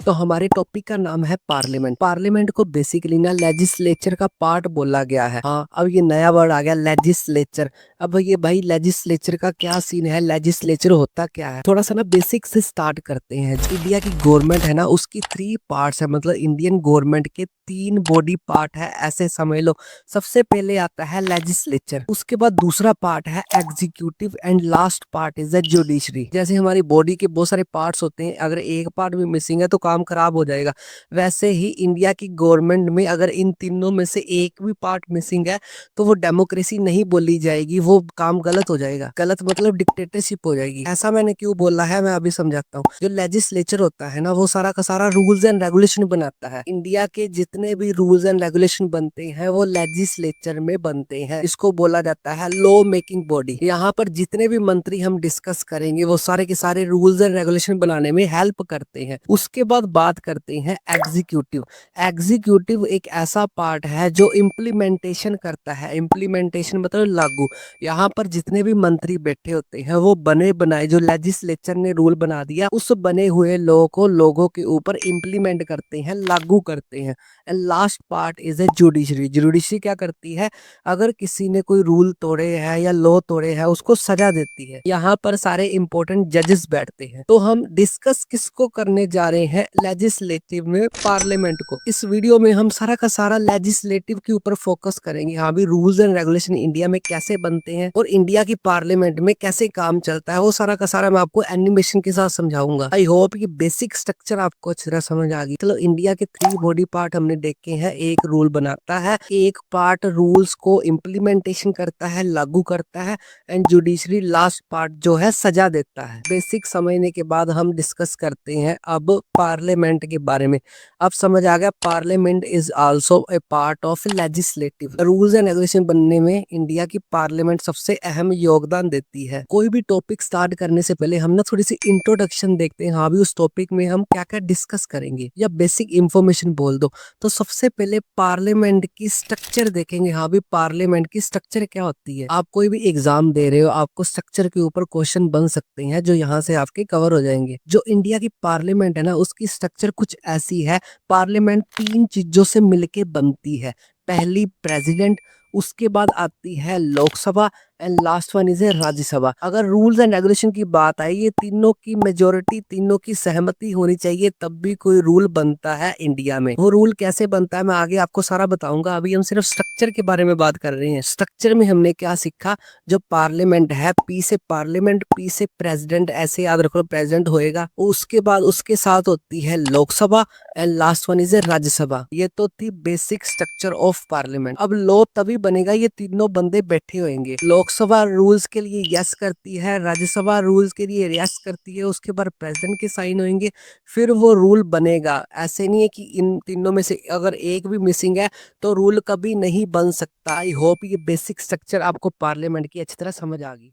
तो हमारे टॉपिक का नाम है पार्लियामेंट। पार्लियामेंट को बेसिकली ना लेजिस्लेचर का पार्ट बोला गया है। हाँ, अब ये नया वर्ड आ गया लेजिस्लेचर। अब ये भाई लेजिस्लेचर का क्या सीन है, लेजिस्लेचर होता क्या है, थोड़ा सा ना बेसिक से स्टार्ट करते हैं। इंडिया की गवर्नमेंट है ना, उसकी 3 पार्ट्स है, मतलब इंडियन गवर्नमेंट के 3 बॉडी पार्ट है, ऐसे समझ लो। सबसे पहले आता है लेजिस्लेचर, उसके बाद दूसरा पार्ट है executive and last part is the judiciary. जैसे हमारी बॉडी के बहुत सारे पार्ट्स होते हैं, अगर एक पार्ट भी मिसिंग है तो काम खराब हो जाएगा। वैसे ही इंडिया की गवर्नमेंट में अगर इन तीनों में से एक भी पार्ट मिसिंग है तो वो डेमोक्रेसी नहीं बोली जाएगी, वो काम गलत हो जाएगा। गलत मतलब डिक्टेटरशिप हो जाएगी। ऐसा मैंने क्यों बोला है मैं अभी समझाता हूँ। जो लेजिस्लेचर होता है ना, वो सारा का सारा रूल्स एंड रेगुलेशन बनाता है। इंडिया के जितने भी रूल्स एंड रेगुलेशन बनते हैं वो लेजिस्लेचर में बनते हैं। इसको बोला जाता है लॉ मेकिंग बॉडी। यहाँ पर जितने भी मंत्री हम डिस्कस करेंगे वो सारे के सारे रूल्स एंड रेगुलेशन बनाने में हेल्प करते हैं। उसके बाद बात करते हैं एग्जीक्यूटिव। एग्जीक्यूटिव एक ऐसा पार्ट है जो इम्प्लीमेंटेशन करता है। इम्प्लीमेंटेशन मतलब लागू। यहाँ पर जितने भी मंत्री बैठे होते हैं वो बने बनाए, जो लेजिस्लेचर ने रूल बना दिया उस बने हुए लॉ को लोगों के ऊपर इम्प्लीमेंट करते हैं, लागू करते हैं। And last part is a judiciary. Judiciary क्या करती है, अगर किसी ने कोई रूल तोड़े हैं या लॉ तोड़े हैं उसको सजा देती है। यहाँ पर सारे इंपॉर्टेंट जजेस बैठते हैं। तो हम डिस्कस किसको करने जा रहे हैं, लेजिस्लेटिव में पार्लियामेंट को। इस वीडियो में हम सारा का सारा लेजिस्लेटिव के ऊपर फोकस करेंगे। हाँ भी रूल्स एंड रेगुलेशन इंडिया में कैसे बनते हैं और इंडिया की पार्लियामेंट में कैसे काम चलता है, वो सारा का सारा मैं आपको एनिमेशन के साथ समझाऊंगा। आई होप ये बेसिक स्ट्रक्चर आपको अच्छी तरह समझ आ गई। चलो, इंडिया के 3 बॉडी पार्ट हमने देखे हैं। एक रूल बनाता है, एक पार्ट रूल्स को इम्प्लीमेंटेशन करता है, लागू करता है, एंड जुडिशरी लास्ट पार्ट जो है सजा देता है। बेसिक समझने के बाद हम डिस्कस करते हैं अब पार्लियामेंट के बारे में। अब समझ आ गया, parliament is also a part of legislative. Rules and regulation बनने में इंडिया की पार्लियामेंट सबसे अहम योगदान देती है। कोई भी टॉपिक स्टार्ट करने से पहले हम ना थोड़ी सी इंट्रोडक्शन देखते हैं। हाँ भी उस टॉपिक में हम क्या क्या डिस्कस करेंगे या बेसिक इंफॉर्मेशन बोल दो। तो सबसे पहले पार्लियामेंट की स्ट्रक्चर देखेंगे। हाँ भी पार्लियामेंट की स्ट्रक्चर क्या होती है। आप कोई भी एग्जाम दे रहे हो, आपको स्ट्रक्चर के ऊपर क्वेश्चन बन सकते हैं जो यहाँ से आपके कवर हो जाएंगे। जो इंडिया की पार्लियामेंट है ना, उसकी स्ट्रक्चर कुछ ऐसी है। पार्लियामेंट 3 चीजों से मिलके बनती है। पहली प्रेसिडेंट, उसके बाद आती है Lok Sabha, and last one is है राज्यसभा। अगर रूल्स एंड रेगुलेशन की बात आई, ये तीनों की मेजोरिटी, तीनों की सहमति होनी चाहिए तब भी कोई रूल बनता है इंडिया में। वो रूल कैसे बनता है मैं आगे आपको सारा बताऊंगा। अभी हम सिर्फ स्ट्रक्चर के बारे में बात कर रहे हैं। स्ट्रक्चर में हमने क्या सीखा, जो पार्लियामेंट है, पी से पार्लियामेंट, पी से प्रेसिडेंट, ऐसे याद रखो प्रेसिडेंट होएगा। उसके बाद उसके साथ होती है Lok Sabha, and last one is Rajya Sabha. ये तो थी बेसिक स्ट्रक्चर ऑफ पार्लियामेंट। अब लॉ तभी बनेगा ये तीनों बंदे बैठे होंगे। लोकसभा रूल्स के लिए यस करती है, राज्यसभा रूल्स के लिए यस करती है, उसके बाद प्रेसिडेंट के साइन होंगे, फिर वो रूल बनेगा। ऐसे नहीं है कि इन तीनों में से अगर एक भी मिसिंग है तो रूल कभी नहीं बन सकता। आई होप ये बेसिक स्ट्रक्चर आपको पार्लियामेंट की अच्छी तरह समझ आ गई।